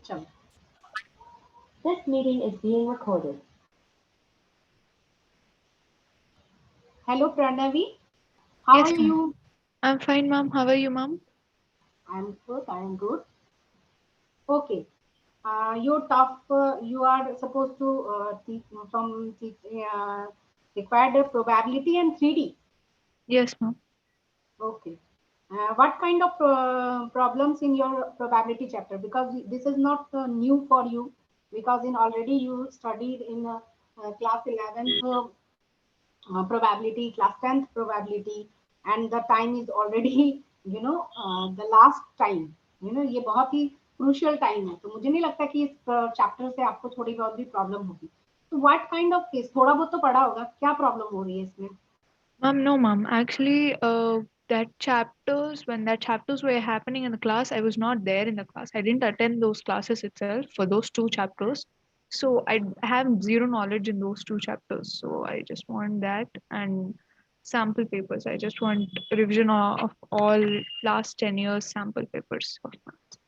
चलो, this meeting is being recorded. Hello Pranavi, how Yes, are ma'am. you? I'm fine, ma'am. How are you, ma'am? I'm good. I'm good. Okay. Your top. You are supposed to teach from required probability and 3D. Yes, ma'am. Okay. What kind of problems in your probability chapter? Because this is not new for you. Because in already you studied in class 11th probability, class 10th probability, and the time is already the last time. ये बहुत ही crucial time है, तो मुझे नहीं लगता कि इस chapter से आपको थोड़ी बहुत भी प्रॉब्लम होगी. तो व्हाट काइंड ऑफ केस, थोड़ा बहुत तो पढ़ा होगा, क्या प्रॉब्लम हो रही है इसमें? Ma'am, no, ma'am. Actually, when that chapters were happening in the class, I was not there in the class. I didn't attend those classes itself for those two chapters. So I have zero knowledge in those two chapters. So I just want that and sample papers. I just want revision of all last 10 years sample papers of maths.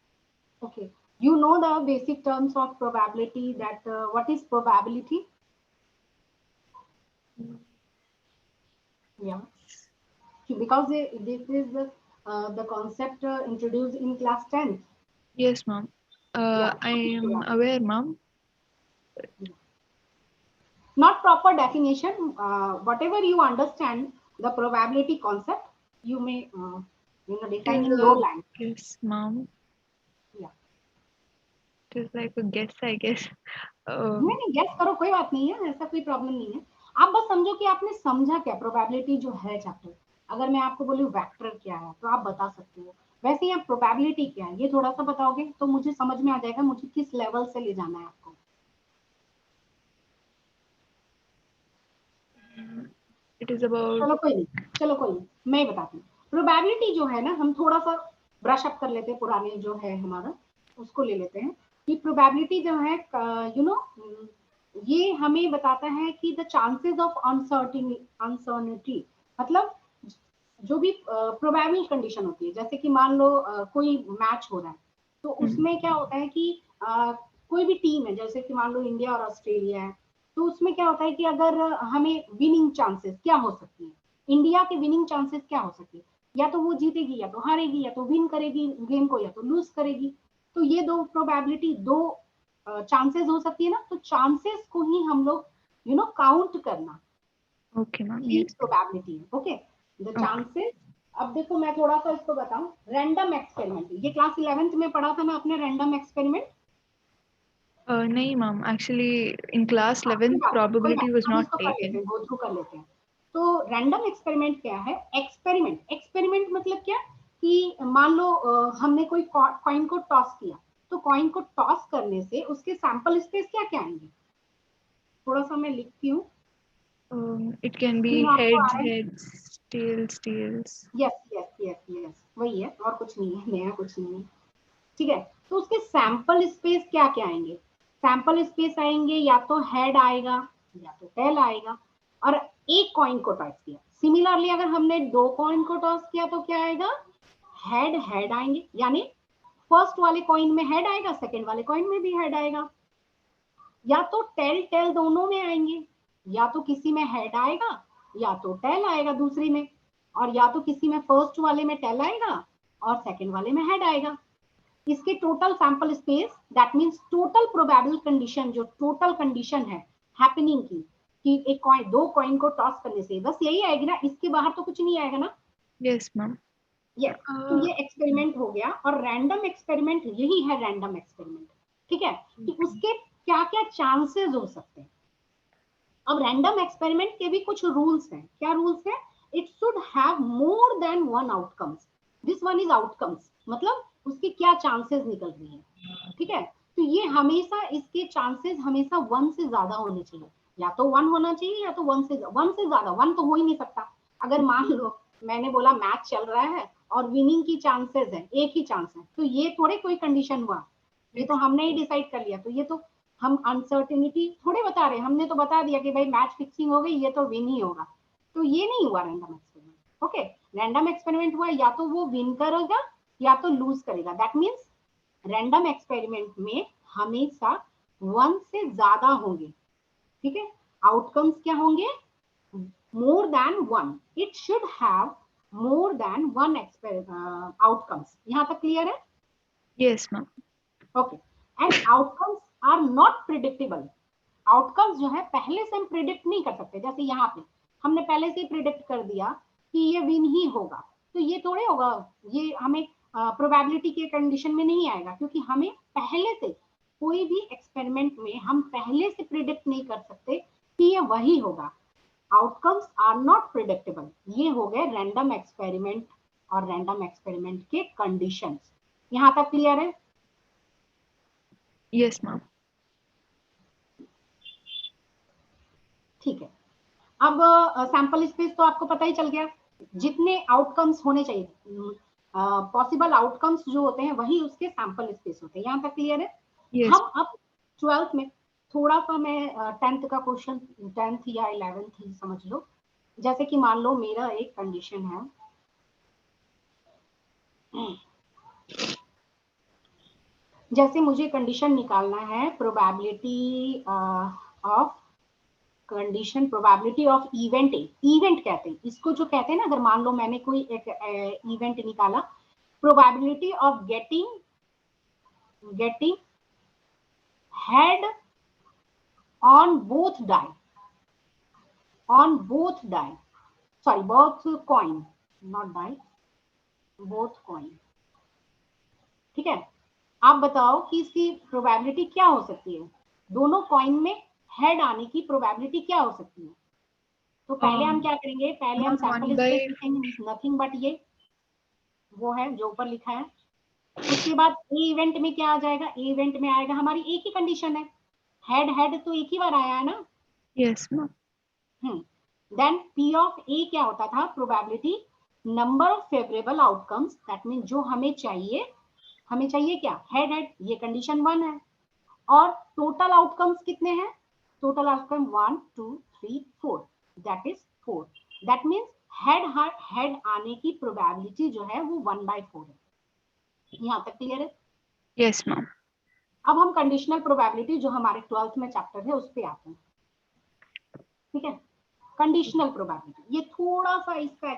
Okay, you know the basic terms of probability, that what is probability? Yeah, because this is the concept introduced in class 10th. Yes, ma'am. Yeah, I what is am probability? aware, ma'am. Not proper definition. Whatever you understand the probability concept, you may It define is in a your language. guess, ma'am. Yeah. It is like a guess, I guess. नहीं नहीं, guess करो, कोई बात नहीं है, ऐसा कोई problem नहीं है. आप बस समझो कि आपने समझा क्या प्रोबेबिलिटी जो है चैप्टर. अगर मैं आपको बोलूँ वेक्टर क्या है तो आप बता सकते हो. वैसे ही आप प्रोबेबिलिटी क्या है ये थोड़ा सा बताओगे तो मुझे समझ में आ जाएगा मुझे किस लेवल से ले जाना है आपको. It is about चलो कोई नहीं, चलो कोई नहीं, मैं बताती हूँ. प्रोबेबिलिटी जो है ना, हम थोड़ा सा ब्रश अप कर लेते हैं, पुराने जो है हमारा उसको ले लेते हैं. कि प्रोबेबिलिटी जो है ये हमें बताता है कि द चांसेस ऑफ अनसर्टिनिटी, मतलब जो भी प्रोबेबल कंडीशन होती है, जैसे कि मान लो कोई मैच हो रहा है, तो mm, उसमें क्या होता है कि कोई भी टीम है, जैसे कि मान लो इंडिया और ऑस्ट्रेलिया है, तो उसमें क्या होता है कि अगर हमें विनिंग चांसेस क्या हो सकती है, इंडिया के विनिंग चांसेस क्या हो सकती है, या तो वो जीतेगी या तो हारेगी, या तो विन करेगी गेम को या तो लूज करेगी. तो ये दो प्रोबेबिलिटी, दो चांसेस हो सकती है ना, तो चांसेस को ही हम लोग काउंट करना, okay, ma'am. ये Yes. प्रोबेबिलिटी है. Okay, the Okay. चांसेस. अब देखो मैं थोड़ा सा इसको बताऊं. रैंडम एक्सपेरिमेंट, ये क्लास 11th में पढ़ा था ना आपने, random experiment. No, ma'am. Actually, in class कोई 11th, बात नहीं, कोई बात probability नहीं, was हम not इसको कर लेते taken. हैं, गो थ्रू कर लेते हैं. तो रैंडम एक्सपेरिमेंट क्या है? एक्सपेरिमेंट, एक्सपेरिमेंट मतलब क्या कि मान लो हमने कोई कॉइन को टॉस किया, तो कॉइन को टॉस करने से उसके सैंपल स्पेस क्या क्या आएंगे, थोड़ा सा मैं लिखती हूँ. It can स्क्रीन be आपको आ heads, रहा है? heads, tails, tails. Yes yes yes yes, वही है, और कुछ नहीं है, नया कुछ नहीं है. ठीक है, तो उसके सैंपल स्पेस क्या क्या आएंगे? सैंपल स्पेस आएंगे या तो हेड आएगा या तो टेल आएगा. और एक कॉइन को टॉस किया, सिमिलरली अगर हमने दो कॉइन को टॉस किया तो क्या आएगा? हेड हेड आएंगे, यानी फर्स्ट वाले कॉइन में हेड आएगा, सेकंड वाले कॉइन में भी हेड आएगा. या तो टेल टेल दोनों में आएंगे, या तो किसी में हेड आएगा या तो टेल आएगा दूसरी में, और या तो किसी में फर्स्ट वाले में टेल आएगा और सेकंड वाले में हेड आएगा. इसके total sample space, that means total probable condition, जो टोटल कंडीशन है हैपनिंग की, कि एक कॉइन, दो कॉइन को टॉस करने से बस यही आएगी ना, इसके बाहर तो कुछ नहीं आएगा ना. Yes, ma'am. यस. तो ये एक्सपेरिमेंट हो गया, और रैंडम एक्सपेरिमेंट यही है रैंडम एक्सपेरिमेंट. ठीक है, कि उसके क्या क्या चांसेस हो सकते हैं. अब रैंडम एक्सपेरिमेंट के भी कुछ रूल्स हैं. क्या रूल्स है? It should have more then one outcomes. This one is outcomes, मतलब उसकी क्या चांसेस निकल रही है. ठीक है, तो ये हमेशा इसके चांसेस हमेशा वन से ज्यादा होने चाहिए. या तो वन होना चाहिए या तो वन से ज्यादा. वन तो हो ही नहीं सकता. अगर मान लो मैंने बोला मैच चल रहा है और विनिंग की चांसेस है, एक ही चांस है, तो ये थोड़े कोई कंडीशन हुआ, ये तो हमने ही डिसाइड कर लिया. तो ये तो हम अनसर्टिनिटी थोड़े बता रहे हैं, हमने तो बता दिया कि भाई मैच फिक्सिंग हो गई, ये तो विन ही होगा. तो ये नहीं हुआ random experiment. Okay, random experiment हुआ या तो वो विन करेगा या तो लूज करेगा. दैट मीन्स रैंडम एक्सपेरिमेंट में हमेशा 1 से ज्यादा होंगे, ठीक है। आउटकम्स क्या होंगे, more than 1, it should have more than 1 outcomes. यहाँ तक क्लियर है? Yes, ma'am. Okay. And outcomes are not predictable. Outcomes जो है पहले से हम प्रिडिक्ट नहीं कर सकते। जैसे यहाँ पे हमने पहले से प्रिडिक्ट कर दिया कि ये विन ही होगा, तो ये थोड़े होगा, ये हमें प्रोबेबिलिटी के कंडीशन में नहीं आएगा, क्योंकि हमें पहले से कोई भी एक्सपेरिमेंट में हम पहले से प्रिडिक्ट नहीं कर सकते कि ये वही होगा। Outcomes are not predictable. ये हो गए रैंडम एक्सपेरिमेंट और रैंडम एक्सपेरिमेंट के कंडीशंस। यहाँ तक क्लियर है? Yes, ma'am. ठीक है। अब सैंपल स्पेस तो आपको पता ही चल गया, जितने आउटकम्स होने चाहिए, पॉसिबल आउटकम्स जो होते हैं वही उसके सैंपल स्पेस होते हैं। यहाँ तक क्लियर है? Yes. हम अब 12th में थोड़ा सा मैं 10th का क्वेश्चन, 10th या 11th ही समझ लो। जैसे कि मान लो मेरा एक कंडीशन है, जैसे मुझे कंडीशन निकालना है probability of condition, probability of event. Event कहते हैं इसको, जो कहते हैं ना, अगर मान लो मैंने कोई एक इवेंट निकाला, probability of getting head on both die, sorry both coin, not die, both coin. ठीक है। आप बताओ कि इसकी प्रोबेबिलिटी क्या हो सकती है, दोनों कॉइन में हेड आने की प्रोबेबिलिटी क्या हो सकती है? तो पहले हम क्या करेंगे, पहले हम Ma'am, सैंपल 1 by स्पेस लिखेंगे, नथिंग बट ये वो है जो ऊपर लिखा है। उसके बाद ए इवेंट में क्या आ जाएगा, ए इवेंट में आएगा हमारी एक ही कंडीशन है, हेड हेड तो एक ही बार आया है ना। yes, ma'am. Then P of A क्या होता था, probability number of favourable outcomes, that mean जो हमें चाहिए क्या, हेड हेड, ये कंडीशन 1 है। और टोटल आउटकम्स कितने हैं, total outcome 1 2 3 4, that is 4। That means head आने की प्रोबेबिलिटी जो है वो 1/4 है। यहाँ तक क्लियर है? Yes, ma'am. अब हम कंडीशनल प्रोबेबिलिटी जो हमारे 12th में चैप्टर है उस पे आते हैं। ठीक है। कंडीशनल प्रोबेबिलिटी ये थोड़ा सा इसका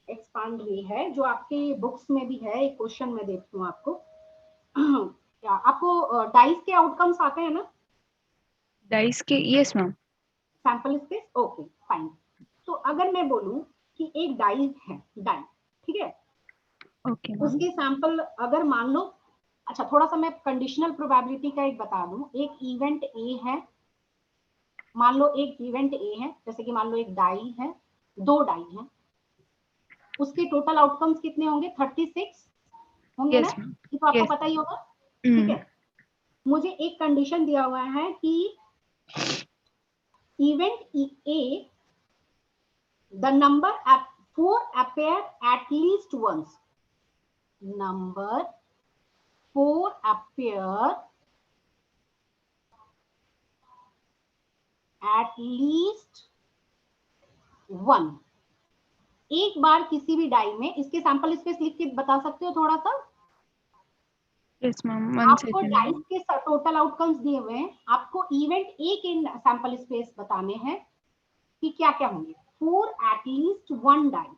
एक्सपांड हुई है, जो आपके बुक्स में भी है। एक क्वेश्चन में देती हूँ आपको। क्या आपको डाइस के आउटकम्स आते हैं ना, Dice के yes, ma'am. Sample space? Okay fine. तो अगर मैं बोलूं कि एक डाई है, डाई, ठीक है, Okay, ma'am. उसके सैंपल अगर मान लो, अच्छा थोड़ा सा मैं कंडीशनल प्रोबेबिलिटी का एक बता दूं। एक इवेंट ए है, मान लो एक इवेंट ए है, जैसे कि मान लो एक डाई है, 2 डाई है, उसके टोटल आउटकम्स कितने होंगे, 36 होंगे ना, Yes, ma'am. ये तो आपको Yes. पता ही होगा। ठीक Mm. है। मुझे एक कंडीशन दिया हुआ है कि event A the number 4 appear at least once, number 4 appear at least 1, एक बार किसी भी डाई में। इसके सैंपल स्पेस लिख के बता सकते हो थोड़ा सा? Yes, ma'am. 1 आपको डाइस second. के टोटल आउटकम्स दिए हुए हैं, आपको इवेंट ए के सैंपल स्पेस बताने हैं कि क्या क्या होंगे। 4 एट लीस्ट 1 डाई,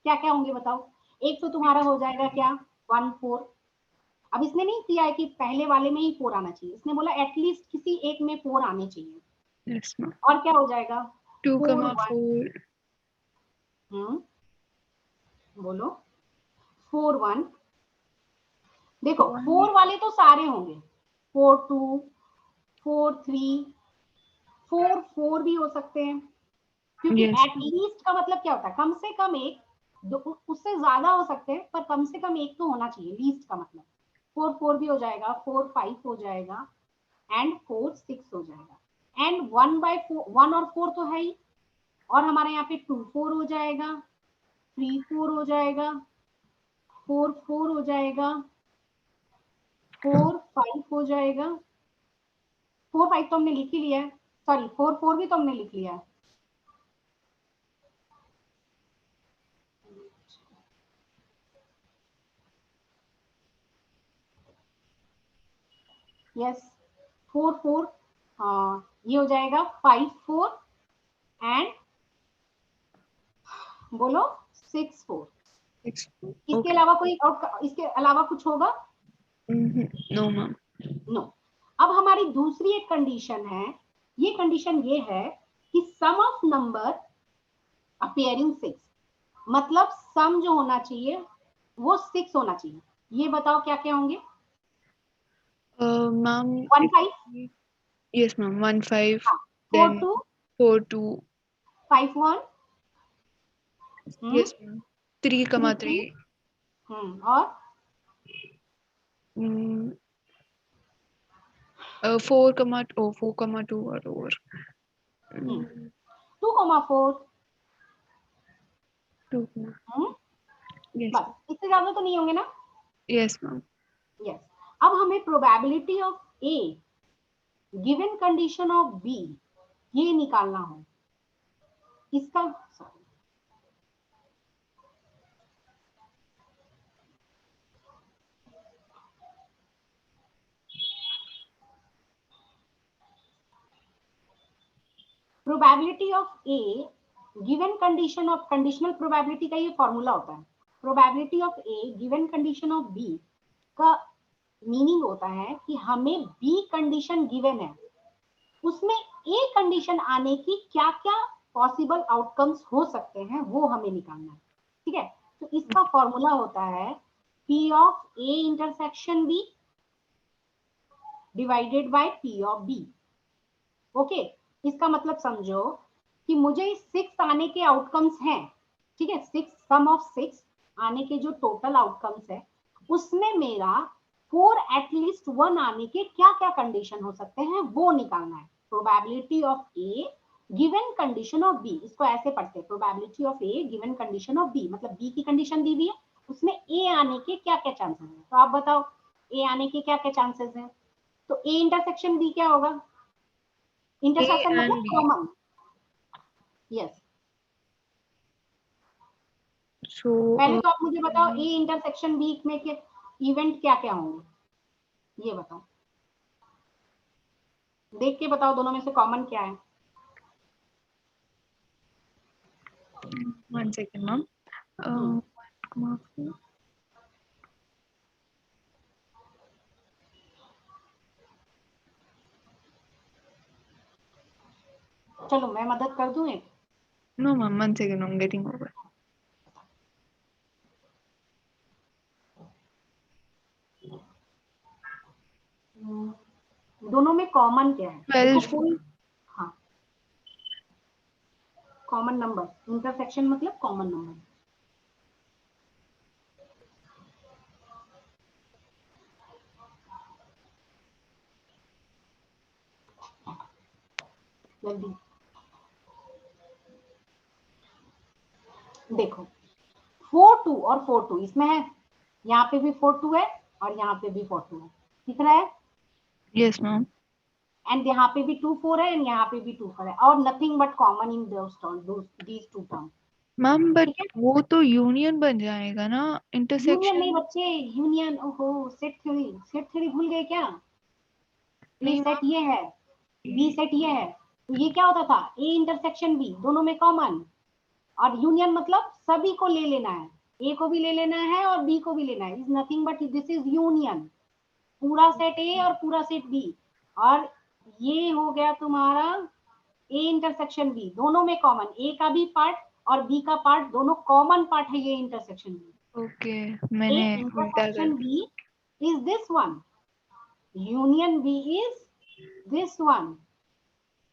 क्या क्या होंगे बताओ? एक तो तुम्हारा हो जाएगा क्या, 1 4। अब इसने नहीं किया है कि पहले वाले में ही 4 आना चाहिए, इसने बोला एटलीस्ट किसी एक में 4 आने चाहिए। Yes, ma'am. और क्या हो जाएगा, 2, 4 1, 4. बोलो 4 1। देखो 1. 4 वाले तो सारे होंगे, 4 2 4 3 4 4 भी हो सकते हैं, क्योंकि Yes, एट ma'am. लीस्ट का मतलब क्या होता है, कम से कम एक, उससे ज्यादा हो सकते हैं पर कम से कम एक तो होना चाहिए, लीस्ट का मतलब। 4 4 भी हो जाएगा, 4 5 हो जाएगा, एंड 4 6 हो जाएगा, एंड 1/4, 1 और 4 तो है ही, और हमारे यहाँ पे 2 4 हो जाएगा, 3 4 हो जाएगा, 4 4 हो जाएगा, 4 5 हो जाएगा। 4 5 तो हमने लिख ही लिया है, सॉरी 4 4 भी तो हमने लिख लिया है। यस 4 4, ये हो जाएगा 5 4 एंड बोलो 6 4। 6 इसके okay अलावा कोई और इसके अलावा कुछ होगा? no ma'am no. अब हमारी दूसरी एक कंडीशन है, ये कंडीशन ये है कि सम ऑफ नंबर अपियरिंग 6, मतलब सम जो होना चाहिए वो 6 होना चाहिए। ये बताओ क्या क्या होंगे? ma'am 1 5, yes ma'am 1 5 4 then 2, 4 2 5 1, yes ma'am 3 3 3 3, और 4 4 2 और over 2 4, 2 yes बस इससे ज्यादा तो नहीं होंगे ना? yes ma'am yes. अब हमें probability of A given condition of B ये निकालना हो। इसका probability of A given condition of, conditional probability का ये फॉर्मूला होता है। Probability of A given condition of B का मीनिंग होता है कि हमें बी कंडीशन गिवन है, उसमें ए कंडीशन आने की क्या क्या पॉसिबल आउटकम्स हो सकते हैं वो हमें निकालना है। ठीक है, तो इसका फॉर्मूला होता है P of A intersection B divided by P of B. Okay, इसका मतलब समझो कि मुझे इस 6 आने के आउटकम्स हैं, ठीक है, 6 सम ऑफ 6 आने के जो टोटल आउटकम्स है उसमें मेरा 4 एटलीस्ट 1 आने के क्या क्या कंडीशन हो सकते हैं वो निकालना है। Probability of A given condition of B, इसको ऐसे पढ़ते हैं, probability of A given condition of B, मतलब बी की कंडीशन दी हुई है, उसमें ए आने के क्या क्या चांसेस हैं। तो आप बताओ ए आने के क्या क्या चांसेस हैं? तो ए इंटरसेक्शन बी क्या होगा? A इंटरसेक्शन मतलब and B common. Yes, so पहले तो आप मुझे बताओ ए इंटरसेक्शन बी में के इवेंट क्या क्या होंगे, ये बताओ, देख के बताओ दोनों में से कॉमन क्या है। 1 second ma'am हम्म, 1,4 चलो मैं मदद कर दूं एक। no ma'am 1 second I'm getting over दोनों में कॉमन क्या है देखो 12 फुल, हाँ, कॉमन नंबर, इंटरसेक्शन मतलब कॉमन नंबर। जल्दी देखो 4 2 और 4 2 इसमें है, यहाँ पे भी 4 2 है और यहाँ पे भी 4 2 है, दिख रहा है? yes ma'am एंड यहाँ पे भी 2 4 है एंड यहाँ पे भी 2 4 है, और nothing but common in these two term. Ma'am but ठीक है, वो तो यूनियन बन जाएगा ना यूनियन नहीं इंटरसेक्शन बच्चे, यूनियन, ओहो, सेट थ्योरी, सेट थ्योरी भूल गए क्या? ए नहीं सेट ये है, बी मैम सेट ये है, तो ये क्या होता था? ए इंटरसेक्शन बी, दोनों में कॉमन, और यूनियन मतलब सभी को ले लेना है, ए को भी ले लेना है और बी को भी लेना है, is nothing but this is union, पूरा सेट ए और पूरा सेट बी, और ये हो गया तुम्हारा ए इंटरसेक्शन बी, दोनों में कॉमन, ए का भी पार्ट और बी का पार्ट दोनों कॉमन पार्ट है ये इंटरसेक्शन बी। ओके ए मैंने उल्टा कर intersection B is this one, union B is this one,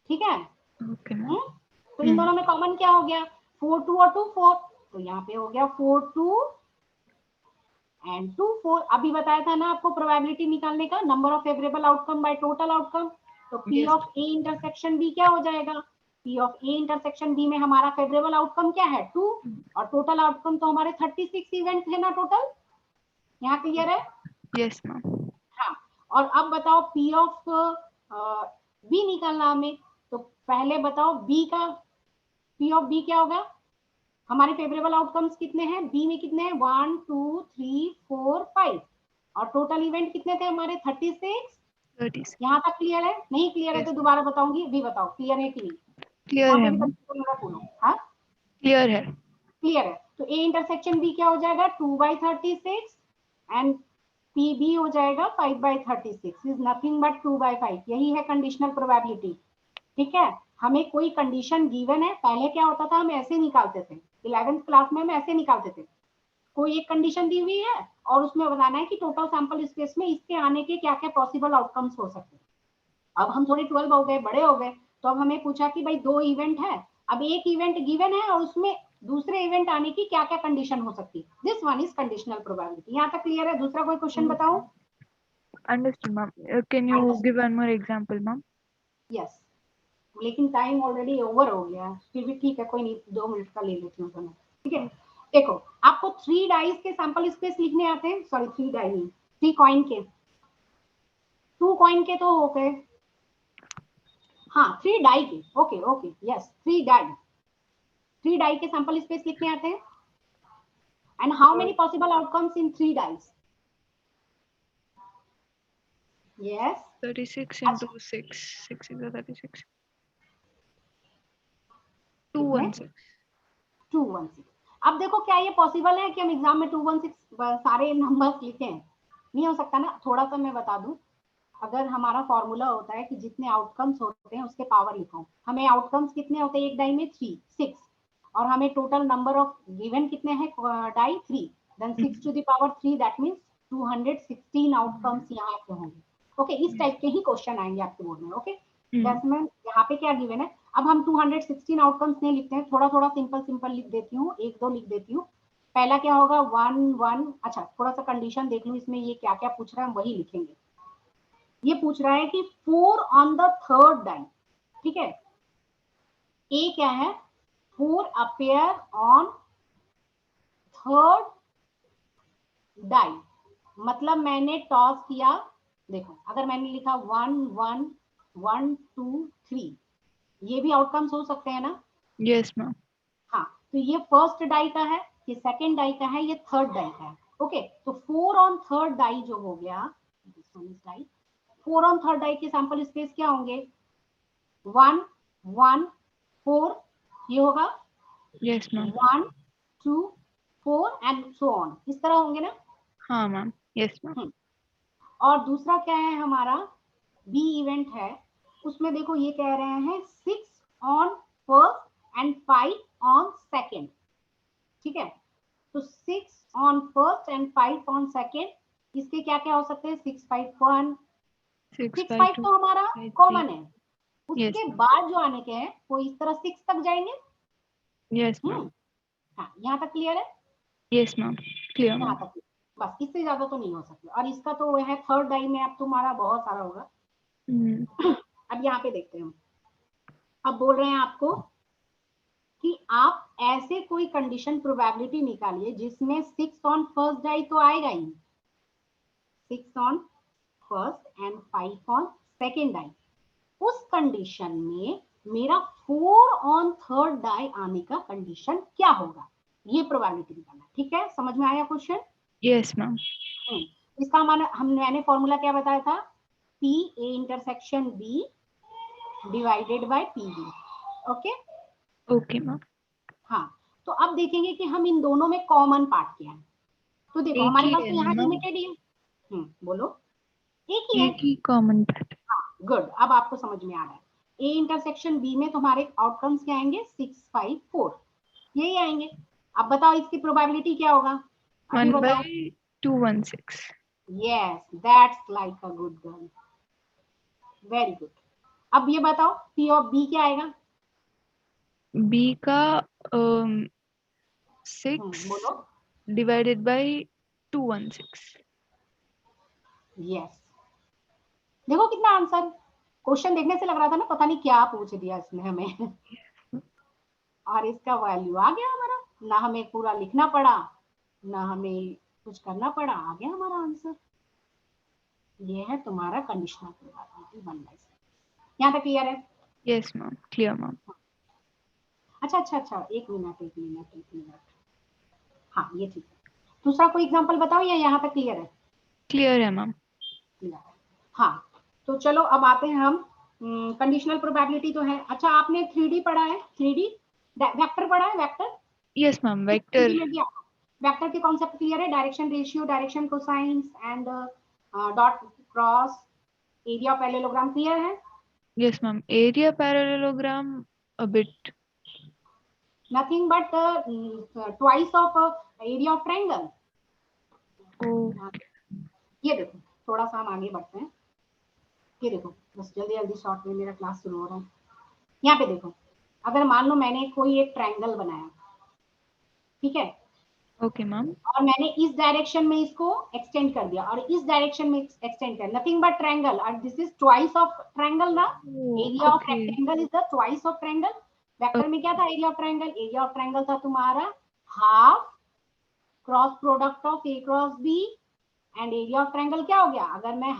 ठीक है? ओके मैम तो इन दोनों में कॉमन क्या हो गया? 4 2 और 2 4, तो यहाँ पे हो गया 4 2 एंड 2 4। अभी बताया था ना आपको प्रोबेबिलिटी निकालने का, number of favourable outcome by total outcome, तो P yes of A intersection B क्या हो जाएगा? P of A intersection B में हमारा फेवरेबल आउटकम क्या है? 2, और टोटल आउटकम तो हमारे 36 इवेंट है ना टोटल, यहाँ क्लियर है? yes मैम हाँ, और अब बताओ पी ऑफ बी निकालना हमें, तो पहले बताओ बी का, पी ऑफ बी क्या होगा? हमारे फेवरेबल आउटकम्स कितने हैं बी में? कितने हैं? 1 2 3 4 5, और टोटल इवेंट कितने थे हमारे? 36, 36. यहाँ तक क्लियर है? नहीं क्लियर है Yes. तो दोबारा बताऊंगी, अभी बताओ क्लियर है कि नहीं? Clear यहाँ पे है भी मैम. बोलो। हाँ Clear है. क्लियर है। तो ए इंटरसेक्शन बी क्या हो जाएगा? 2/36 एंड पी बी हो जाएगा 5/36 इज नथिंग बट 2/5। यही है कंडीशनल प्रोबेबिलिटी। ठीक है, हमें कोई कंडीशन गिवन है, पहले क्या होता था हम ऐसे निकालते थे, 11th क्लास में हम ऐसे निकालते थे, कोई एक कंडीशन दी हुई है और उसमें बताना है कि टोटल सैंपल स्पेस में इसके आने के क्या क्या पॉसिबल आउटकम्स हो सकते हैं। अब हम थोड़े 12 हो गए, बड़े हो गए, तो अब हमें पूछा कि भाई 2 इवेंट है, अब एक इवेंट गिवन है और उसमें दूसरे इवेंट आने की क्या क्या कंडीशन हो सकती है। This one is conditional probability. यहाँ तक क्लियर है? दूसरा कोई क्वेश्चन बताओ। Understood, ma'am. Can you give one more example, ma'am? Yes, लेकिन टाइम ऑलरेडी ओवर हो गया, फिर भी ठीक है, कोई नहीं, 2 मिनट का ले लेती हूँ समय। ठीक है, देखो आपको 3 डाइस के सैंपल स्पेस लिखने आते हैं, सॉरी 3 डाई नहीं, 3 कॉइन के, 2 कॉइन के तो हो गए, हाँ 3 डाई के, okay okay yes 3 die, 3 die के सैंपल स्पेस लिखने आते हैं। And how many possible outcomes in 3 dice? Yes 36 into 6. 6 is a 36. कितने? 216. 216। अब देखो क्या ये पॉसिबल है कि हम एग्जाम में 216 सारे नंबर्स लिखें? नहीं हो सकता ना। थोड़ा सा मैं बता दूं, अगर हमारा फॉर्मूला होता है कि जितने आउटकम्स होते हैं उसके पावर लिखो, हमें आउटकम्स कितने होते हैं एक डाई में? 6, और हमें टोटल नंबर ऑफ गिवन कितने हैं die? 3, then 6 to the power 3 that means 216 outcomes यहाँ पे होंगे। ओके, इस टाइप के ही क्वेश्चन आएंगे आपके बोर्ड में। ओके, दैट्स मीन यहाँ पे क्या गिवन है। अब हम 216 आउटकम्स नहीं लिखते हैं, थोड़ा थोड़ा सिंपल सिंपल लिख देती हूँ, 1-2 लिख देती हूँ। पहला क्या होगा? 1 1, अच्छा थोड़ा सा कंडीशन देख लूँ इसमें, ये क्या क्या पूछ रहा है हम वही लिखेंगे। ये पूछ रहा है कि 4 ऑन द थर्ड डाई। ठीक है, ए क्या है? 4 अपेयर ऑन थर्ड डाई, मतलब मैंने टॉस किया। देखो अगर मैंने लिखा 1 1 1 2 3, ये भी आउटकम्स हो सकते हैं ना? Yes, ma'am. हाँ, तो ये फर्स्ट डाई का है, ये सेकेंड डाई का है, ये थर्ड डाई का है। ओके, तो 4 ऑन थर्ड डाई जो हो गया, 4 ऑन थर्ड डाई के सैंपल स्पेस क्या होंगे? 1 1 4, ये होगा Yes, ma'am. 1 2 4 and so on, इस तरह होंगे ना? हाँ मैम. Yes, ma'am. और दूसरा क्या है हमारा? बी इवेंट है, उसमें देखो ये कह रहे हैं 6 on first and 5 on second. ठीक है, तो 6 on first and 5 on second, इसके क्या क्या हो सकते हैं? 6 5 1, 6 6 5 5 2 तो हमारा 5 3. कॉमन है, Yes, उसके ma'am. बाद जो आने के हैं वो इस तरह 6 तक जाएंगे। Yes, ma'am. हाँ, यहाँ तक क्लियर है? Yes, ma'am. Clear, यहाँ ma'am. तक, बस इससे ज्यादा तो नहीं हो सकता। और इसका तो वह है थर्ड डाई में, अब तुम्हारा बहुत सारा होगा। अब यहाँ पे देखते हैं, अब बोल रहे हैं आपको कि आप ऐसे कोई कंडीशन प्रोबेबिलिटी निकालिए जिसमें 6 ऑन फर्स्ट डाई तो आएगा ही, 6 on first and 5 on second die, उस कंडीशन में मेरा 4 ऑन थर्ड डाई आने का कंडीशन क्या होगा, ये प्रोबेबिलिटी निकालना। ठीक है, समझ में आया क्वेश्चन? Yes, ma'am. इसका मैंने फॉर्मूला क्या बताया था? P A intersection B divided by P B. Okay, Okay, ma'am. हाँ, तो अब देखेंगे कि हम इन दोनों में कॉमन पार्ट क्या है। तो देखो एक हमारे ही पास है तो ना यहाँ मैम? लिमिटेड ही है। बोलो, एक ही है। एक ही कॉमन पार्ट. हाँ गुड, अब आपको समझ में आ रहा है। ए इंटरसेक्शन बी में तुम्हारे आउटकम्स क्या आएंगे? 6 5 4, यही आएंगे। अब बताओ इसकी प्रोबेबिलिटी क्या होगा? अभी 1 by बताओ। 216. Yes, that's like a good girl, very good. अब ये बताओ पी ऑफ बी क्या आएगा? B का 6 बोलो। divided by 216. यस, देखो कितना आंसर, क्वेश्चन देखने से लग रहा था ना पता नहीं क्या पूछ दिया इसने हमें। और इसका वैल्यू आ गया हमारा, ना हमें पूरा लिखना पड़ा, ना हमें कुछ करना पड़ा, आ गया हमारा आंसर। ये है तुम्हारा कंडीशनल प्रोबेबिलिटी 1/6। यहाँ तक क्लियर है? Yes, ma'am. Clear, ma'am. अच्छा अच्छा अच्छा, एक मिनट, हाँ ये ठीक है। दूसरा कोई एग्जांपल बताओ या यहाँ तक क्लियर है? Clear है मैम. क्लियर है, हाँ। तो चलो अब आते हैं हम कंडीशनल प्रोबेबिलिटी तो है। अच्छा आपने 3D पढ़ा है, 3D वेक्टर पढ़ा है, vector? Yes, ma'am. Vector. 3D में भी वेक्टर के कॉन्सेप्ट क्लियर है, direction ratio, direction cosines and dot cross, area parallelogram clear है? Yes, ma'am. Area parallelogram a bit. Nothing but twice of area of triangle. Oh. ये देखो थोड़ा सा हम आगे बढ़ते हैं, ये देखो बस जल्दी जल्दी शॉर्ट में, मेरा क्लास शुरू हो रहा है। यहाँ पे देखो, अगर मान लो मैंने कोई एक ट्रायंगल बनाया, ठीक है, Okay, ma'am. और मैंने इस डायरेक्शन में इसको एक्सटेंड कर दिया और इस डायरेक्शन में एक्सटेंड कर, नथिंग बट ट्रायंगल, और this is twice of triangle ना, Oh, area of okay. Rectangle is the twice of triangle. Vector में क्या था, area of triangle, area of triangle था तुम्हारा half cross product of A cross B, and area of triangle क्या हो गया, अगर मैं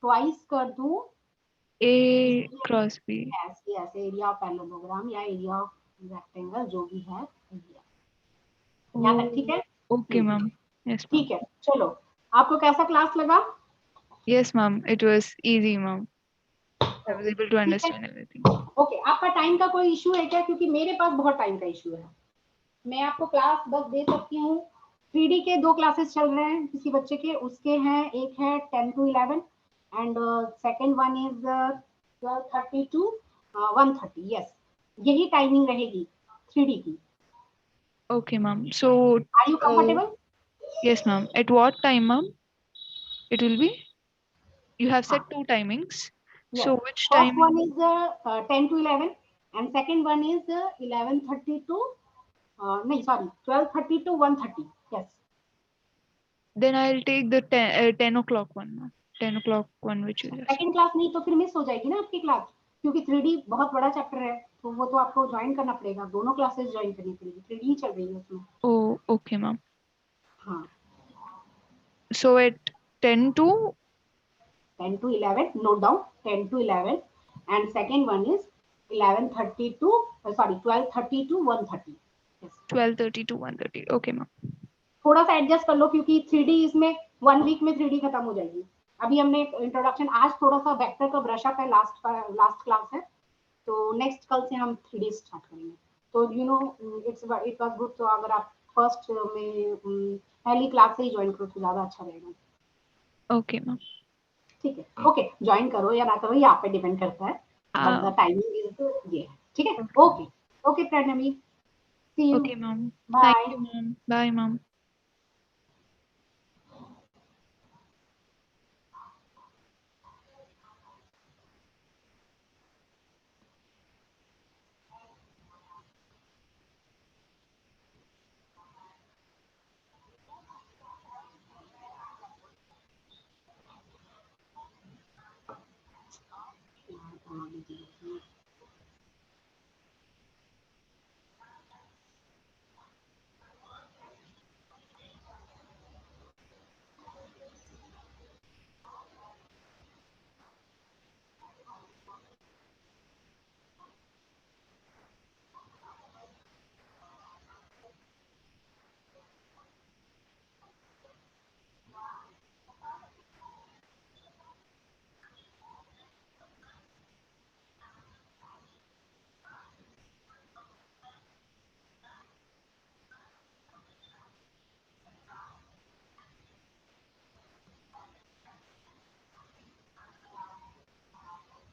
ट्वाइस कर दूं A cross B. Yes yes, area of parallelogram या एरिया ऑफ रेक्टेंगल जो भी है एरिया। यहाँ तक ठीक है? Okay, ma'am. Yes, ma'am. ठीक है, चलो आपको कैसा क्लास लगा? Yes, ma'am. It was easy, ma'am. I was able to ठीक है, understand everything. ओके। आपका टाइम का कोई इशू है क्या? क्योंकि मेरे पास बहुत टाइम का इशू है। मैं आपको क्लास बस दे सकती हूँ। 3D के 2 क्लासेस चल रहे हैं किसी बच्चे के, उसके हैं, एक है 10 to 11 and second one is 12:30 to 1:30। Yes, यही टाइमिंग रहेगी 3D की। Okay, ma'am. So, are you comfortable? yes, ma'am. At what time, ma'am? It will be? You have set two timings. Yes, So, which first one timing? is 10 to 11 and second one is 11:30 to no sorry 12:30 to 1:30। yes, Then I'll take the 10 o'clock one, ma'am. 10 o'clock one, which you just. Second class नहीं तो फिर miss हो जाएगी ना आपकी class, क्योंकि 3D बहुत बड़ा चैप्टर है, तो वो तो आपको ज्वाइन करना पड़ेगा, दोनों क्लासेस ज्वाइन करनी पड़ेगी, 3D ही चल रही है उसमें। Oh, okay, ma'am. हाँ, So, at 10 to 10 to 11 note down, 10 to 11 and second one is 11:30 to sorry 12:30 to 1:30। yes, 12:30 to 1:30. Okay, ma'am. थोड़ा सा एडजस्ट कर लो क्योंकि 3D इसमें 1 वीक में 3D खत्म हो जाएगी। अभी हमने इंट्रोडक्शन, आज थोड़ा सा वेक्टर का ब्रश अप है, लास्ट क्लास है, तो नेक्स्ट कल से हम 3D स्टार्ट करेंगे। तो you know it was good, तो अगर आप फर्स्ट में पहली क्लास से ही ज्वाइन करो तो ज्यादा अच्छा रहेगा। Okay, ma'am. ठीक है, ओके, ज्वाइन करो या ना करो ये आप पे डिपेंड करता है, बट द टाइमिंग इज ये है। ठीक है, okay okay Pranavi, see you, Okay, ma'am. Thank bye. you, ma'am. Bye, ma'am. हाँ,